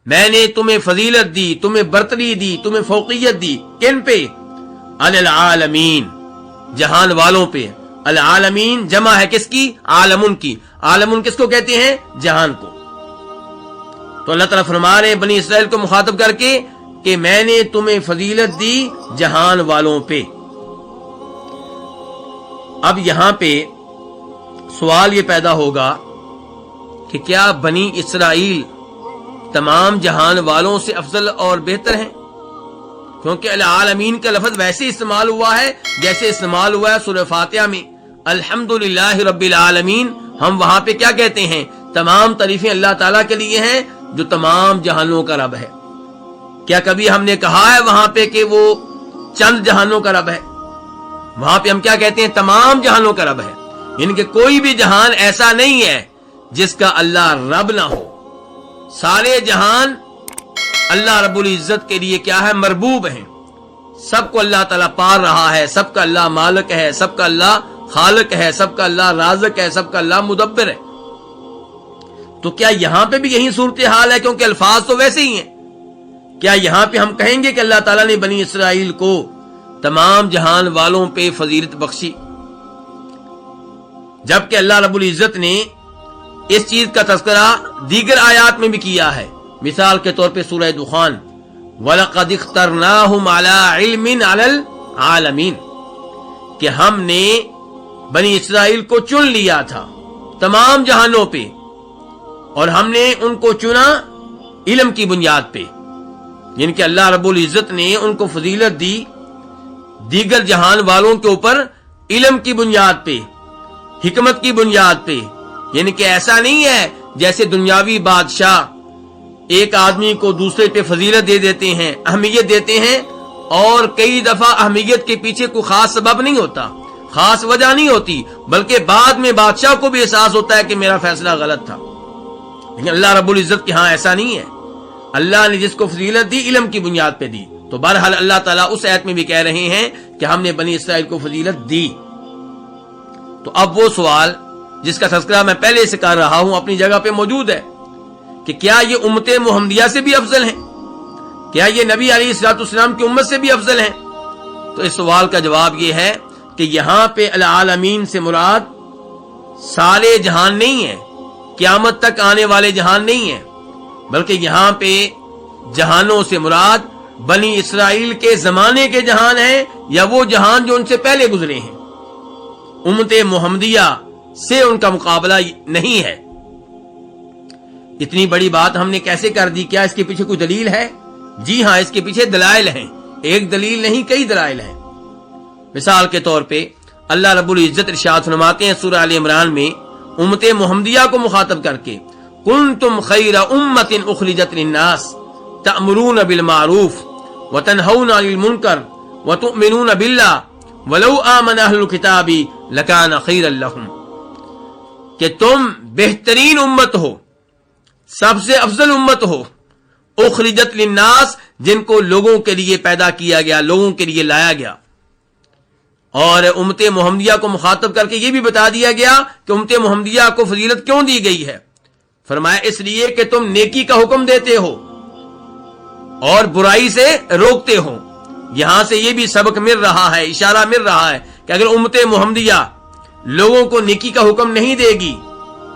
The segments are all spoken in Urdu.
میں نے تمہیں فضیلت دی، تمہیں برتری دی، تمہیں فوقیت دی، کن پہ؟ علی العالمین، جہان والوں پہ۔ العالمین جمع ہے کس کی؟ عالمن کی۔ عالمن کس کو کہتے ہیں؟ جہان کو۔ تو اللہ تعالیٰ فرما رہے ہیں بنی اسرائیل کو مخاطب کر کے کہ میں نے تمہیں فضیلت دی جہان والوں پہ۔ اب یہاں پہ سوال یہ پیدا ہوگا کہ کیا بنی اسرائیل تمام جہان والوں سے افضل اور بہتر ہیں؟ کیونکہ العالمین کا لفظ ویسے استعمال ہوا ہے جیسے استعمال ہوا ہے سورہ فاتحہ میں، الحمدللہ رب العالمین۔ ہم وہاں پہ کیا کہتے ہیں؟ تمام تعریفیں اللہ تعالیٰ کے لیے ہیں جو تمام جہانوں کا رب ہے۔ کیا کبھی ہم نے کہا ہے وہاں پہ کہ وہ چند جہانوں کا رب ہے؟ وہاں پہ ہم کیا کہتے ہیں؟ تمام جہانوں کا رب ہے، یعنی کہ کوئی بھی جہان ایسا نہیں ہے جس کا اللہ رب نہ ہو۔ سارے جہان اللہ رب العزت کے لیے کیا ہے؟ مربوب ہیں۔ سب کو اللہ تعالیٰ پال رہا ہے، سب کا اللہ مالک ہے، سب کا اللہ خالق ہے، سب کا اللہ رازق ہے، سب کا اللہ مدبر ہے۔ تو کیا یہاں پہ بھی یہی صورتحال ہے؟ کیونکہ الفاظ تو ویسے ہی ہیں۔ کیا یہاں پہ ہم کہیں گے کہ اللہ تعالیٰ نے بنی اسرائیل کو تمام جہان والوں پہ فضیلت بخشی، جبکہ اللہ رب العزت نے اس چیز کا تذکرہ دیگر آیات میں بھی کیا ہے؟ مثال کے طور پہ سورہ دخان، وَلَقَدِ اخْتَرْنَاهُمْ عَلَىٰ عِلْمٍ عَلَى الْعَالَمِينَ، کہ ہم نے بنی اسرائیل کو چن لیا تھا تمام جہانوں پہ، اور ہم نے ان کو چنا علم کی بنیاد پہ، یعنی کہ اللہ رب العزت نے ان کو فضیلت دی دیگر جہان والوں کے اوپر علم کی بنیاد پہ، حکمت کی بنیاد پہ۔ یعنی کہ ایسا نہیں ہے جیسے دنیاوی بادشاہ ایک آدمی کو دوسرے پہ فضیلت دے دیتے ہیں، اہمیت دیتے ہیں، اور کئی دفعہ اہمیت کے پیچھے کوئی خاص سبب نہیں ہوتا، خاص وجہ نہیں ہوتی، بلکہ بعد میں بادشاہ کو بھی احساس ہوتا ہے کہ میرا فیصلہ غلط تھا۔ لیکن اللہ رب العزت کے ہاں ایسا نہیں ہے۔ اللہ نے جس کو فضیلت دی علم کی بنیاد پہ دی۔ تو بہرحال اللہ تعالیٰ اس آیت میں بھی کہہ رہے ہیں کہ ہم نے بنی اسرائیل کو فضیلت دی۔ تو اب وہ سوال جس کا تذکرہ میں پہلے سے کر رہا ہوں اپنی جگہ پہ موجود ہے کہ کیا یہ امت محمدیہ سے بھی افضل ہیں؟ کیا یہ نبی علیہ الصلوۃ والسلام کی امت سے بھی افضل ہیں؟ تو اس سوال کا جواب یہ ہے کہ یہاں پہ العالمین سے مراد سارے جہان نہیں ہے، قیامت تک آنے والے جہان نہیں ہیں، بلکہ یہاں پہ جہانوں سے مراد بنی اسرائیل کے زمانے کے جہان ہیں، یا وہ جہان جو ان سے پہلے گزرے ہیں۔ امت محمدیہ سے ان کا مقابلہ نہیں ہے۔ اتنی بڑی بات ہم نے کیسے کر دی؟ کیا اس کے پیچھے کوئی دلیل ہے؟ جی ہاں، اس کے پیچھے دلائل ہیں، ایک دلیل نہیں کئی دلائل ہیں۔ مثال کے طور پہ اللہ رب العزت ارشاد فرماتے ہیں سورہ آل عمران میں امت محمدیہ کو مخاطب کر کے، کنتم خیر امت اخرجت للناس تأمرون بالمعروف وتنہون عن المنکر وتؤمنون باللہ ولو آمن اہل الکتاب لکان خیرا لہم، کہ تم بہترین امت ہو، سب سے افضل امت ہو، اخرجت للناس، جن کو لوگوں کے لیے پیدا کیا گیا، لوگوں کے لیے لایا گیا۔ اور امت محمدیہ کو مخاطب کر کے یہ بھی بتا دیا گیا کہ امت محمدیہ کو فضیلت کیوں دی گئی ہے۔ فرمایا اس لیے کہ تم نیکی کا حکم دیتے ہو اور برائی سے روکتے ہو۔ یہاں سے یہ بھی سبق مل رہا ہے، اشارہ مل رہا ہے کہ اگر امت محمدیہ لوگوں کو نیکی کا حکم نہیں دے گی،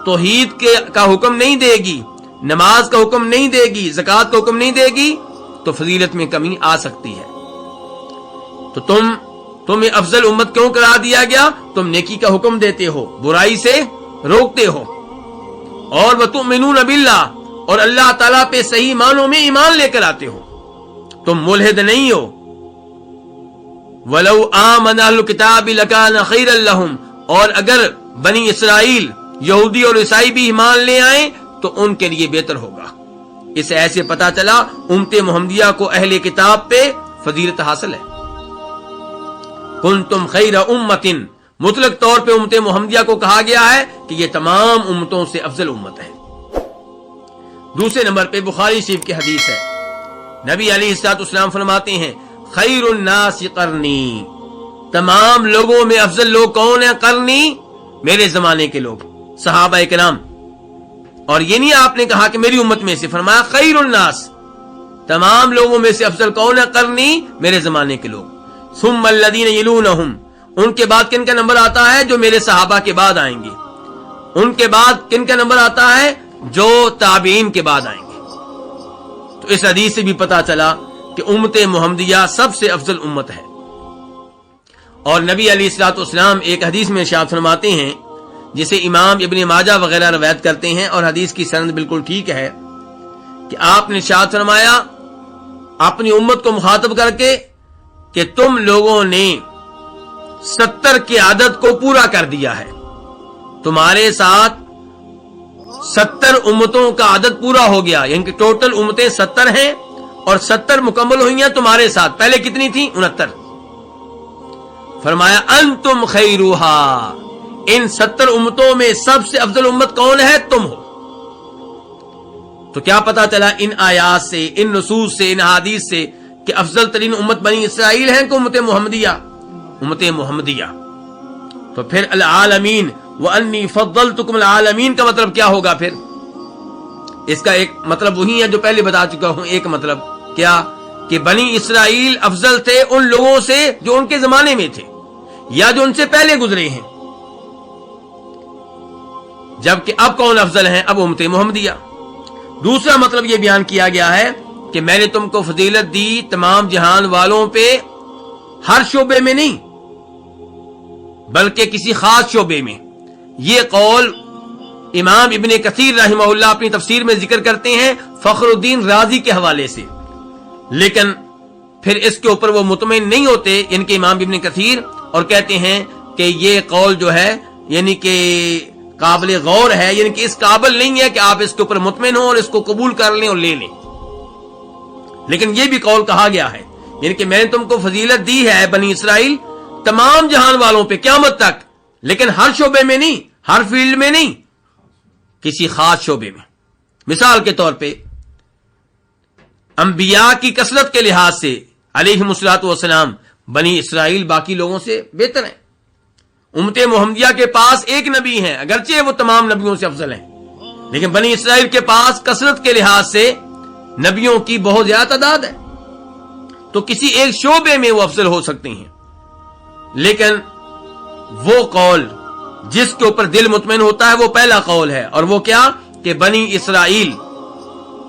توحید کا حکم نہیں دے گی، نماز کا حکم نہیں دے گی، زکوٰۃ کا حکم نہیں دے گی، تو فضیلت میں کمی آ سکتی ہے۔ تو تمہیں افضل امت کیوں قرار دیا گیا؟ تم نیکی کا حکم دیتے ہو، برائی سے روکتے ہو، اور وتؤمنون باللہ، اور اللہ تعالیٰ پہ صحیح معنوں میں ایمان لے کر آتے ہو، تم ملحد نہیں ہو۔ وَلَوْ آمَنَ أَهْلُ الْكِتَابِ لَكَانَ خَيْرًا لَهُمْ، اور اگر بنی اسرائیل یہودی اور عیسائی بھی ایمان لے آئیں تو ان کے لیے بہتر ہوگا۔ اس ایسے پتا چلا امت محمدیہ کو اہل کتاب پہ فضیلت حاصل ہے۔ کنتم خیر امت، مطلق طور پہ امت محمدیہ کو کہا گیا ہے کہ یہ تمام امتوں سے افضل امت ہے۔ دوسرے نمبر پہ بخاری شریف کی حدیث ہے، نبی علیہ الصلوۃ والسلام فرماتے ہیں خیر الناس قرنی، تمام لوگوں میں افضل لوگ کون ہیں؟ قرنی، میرے زمانے کے لوگ، صحابہ کرام۔ اور یہ نہیں آپ نے کہا کہ میری امت میں سے، فرمایا خیر الناس، تمام لوگوں میں سے افضل کون ہے؟ قرنی، میرے زمانے کے لوگ، ثم الذین یلونہم، ان کے بعد کن کا نمبر آتا ہے؟ جو میرے صحابہ کے بعد آئیں گے. ان کے بعد کن کا نمبر آتا ہے؟ جو تابعین کے بعد آئیں گے. تو اس حدیث سے بھی پتا چلا کہ امت محمدیہ سب سے افضل امت ہے. اور نبی علیہ الصلوۃ والسلام ایک حدیث میں ارشاد فرماتے ہیں جسے امام ابن ماجہ وغیرہ روایت کرتے ہیں، اور حدیث کی سند بالکل ٹھیک ہے، کہ آپ نے ارشاد فرمایا اپنی امت کو مخاطب کر کے کہ تم لوگوں نے 70 کی عدد کو پورا کر دیا ہے، تمہارے ساتھ 70 امتوں کا عدد پورا ہو گیا، یعنی کہ ٹوٹل امتیں 70 ہیں اور 70 مکمل ہوئی ہیں تمہارے ساتھ. پہلے کتنی تھی؟ 69. فرمایا انتم خیروہا، ان 70 امتوں میں سب سے افضل امت کون ہے؟ تم ہو. تو کیا پتا چلا ان آیات سے، ان نصوص سے، ان حدیث سے کہ افضل ترین امت بنی اسرائیل ہیں کہ امت محمدیہ؟ امت محمدیہ. تو پھر العالمین وانی فضلتکم العالمین کا مطلب کیا ہوگا؟ پھر اس کا ایک مطلب وہی ہے جو پہلے بتا چکا ہوں. ایک مطلب کیا؟ کہ بنی اسرائیل افضل تھے ان لوگوں سے جو ان کے زمانے میں تھے یا جو ان سے پہلے گزرے ہیں، جبکہ اب کون افضل ہیں؟ اب امت محمدیہ. دوسرا مطلب یہ بیان کیا گیا ہے کہ میں نے تم کو فضیلت دی تمام جہان والوں پہ، ہر شعبے میں نہیں بلکہ کسی خاص شعبے میں. یہ قول امام ابن کثیر رحمہ اللہ اپنی تفسیر میں ذکر کرتے ہیں فخر الدین رازی کے حوالے سے، لیکن پھر اس کے اوپر وہ مطمئن نہیں ہوتے ان کے امام ابن کثیر، اور کہتے ہیں کہ یہ قول جو ہے یعنی کہ قابل غور ہے، یعنی کہ اس قابل نہیں ہے کہ آپ اس کے اوپر مطمئن ہوں اور اس کو قبول کر لیں اور لے لیں. لیکن یہ بھی قول کہا گیا ہے، یعنی کہ میں نے تم کو فضیلت دی ہے بنی اسرائیل تمام جہان والوں پہ قیامت تک، لیکن ہر شعبے میں نہیں، ہر فیلڈ میں نہیں، کسی خاص شعبے میں. مثال کے طور پہ انبیاء کی کثرت کے لحاظ سے علیہم الصلوۃ والسلام بنی اسرائیل باقی لوگوں سے بہتر ہیں. امت محمدیہ کے پاس ایک نبی ہیں، اگرچہ وہ تمام نبیوں سے افضل ہیں، لیکن بنی اسرائیل کے پاس کثرت کے لحاظ سے نبیوں کی بہت زیادہ تعداد ہے، تو کسی ایک شعبے میں وہ افضل ہو سکتے ہیں. لیکن وہ قول جس کے اوپر دل مطمئن ہوتا ہے وہ پہلا قول ہے، اور وہ کیا؟ کہ بنی اسرائیل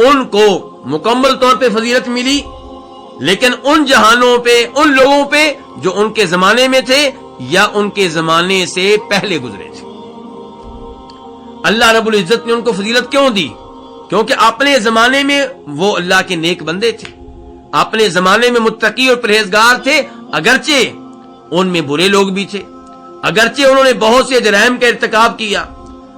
ان کو مکمل طور پہ فضیلت ملی، لیکن ان جہانوں پہ، ان لوگوں پہ جو ان کے زمانے میں تھے یا ان کے زمانے سے پہلے گزرے تھے. اللہ رب العزت نے ان کو فضیلت کیوں دی؟ کیونکہ اپنے زمانے میں وہ اللہ کے نیک بندے تھے، اپنے زمانے میں متقی اور پرہیزگار تھے، اگرچہ ان میں برے لوگ بھی تھے، اگرچہ انہوں نے بہت سے جرائم کا ارتکاب کیا،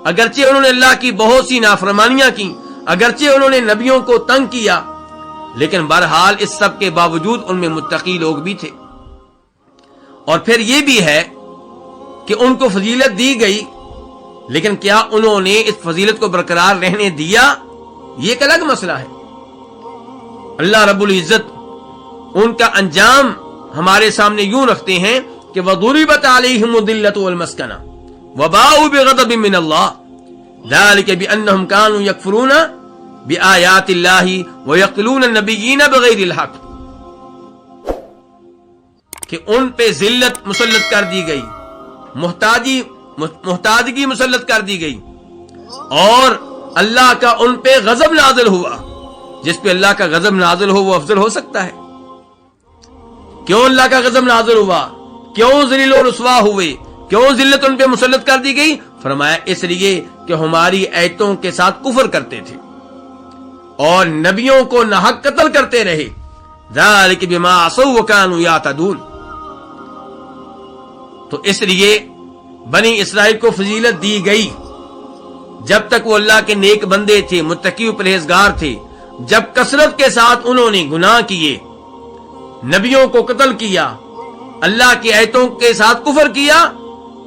اگرچہ انہوں نے اللہ کی بہت سی نافرمانیاں کی، اگرچہ انہوں نے نبیوں کو تنگ کیا، لیکن بہرحال اس سب کے باوجود ان میں متقی لوگ بھی تھے. اور پھر یہ بھی ہے کہ ان کو فضیلت دی گئی، لیکن کیا انہوں نے اس فضیلت کو برقرار رہنے دیا؟ یہ ایک الگ مسئلہ ہے. اللہ رب العزت ان کا انجام ہمارے سامنے یوں رکھتے ہیں کہ وَضُرِبَتْ عَلَيْهِمُ الذِّلَّةُ وَالْمَسْكَنَةُ وَبَاءُوا بِغَضَبٍ مِّنَ اللَّهِ ذَلِكَ بِأَنَّهُمْ كَانُوا يَكْفُرُونَ بِآيَاتِ اللَّهِ وَيَقْتُلُونَ النَّبِيِّينَ بِغَيْرِ الْحَقِّ، کہ ان پہ ذلت مسلط کر دی گئی، محتاجگی مسلط کر دی گئی، اور اللہ کا ان پہ غضب نازل ہوا. جس پہ اللہ کا غضب نازل ہو وہ افضل ہو سکتا ہے؟ کیوں اللہ کا غضب نازل ہوا؟ کیوں ذلیل و رسوا ہوئے؟ کیوں ذلت ان پہ مسلط کر دی گئی؟ فرمایا اس لیے کہ ہماری آیتوں کے ساتھ کفر کرتے تھے اور نبیوں کو ناحق قتل کرتے رہے. ذالک بما عصوا وکانوا یعتدون. تو اس لیے بنی اسرائیل کو فضیلت دی گئی جب تک وہ اللہ کے نیک بندے تھے، متقی و پرہیزگار تھے. جب کثرت کے ساتھ انہوں نے گناہ کیے، نبیوں کو قتل کیا، اللہ کی آیتوں کے ساتھ کفر کیا،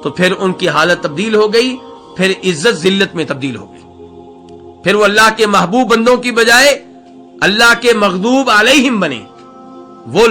تو پھر ان کی حالت تبدیل ہو گئی، پھر عزت ذلت میں تبدیل ہو گئی. پھر وہ اللہ کے محبوب بندوں کی بجائے اللہ کے مغضوب علیہم بنے. وہ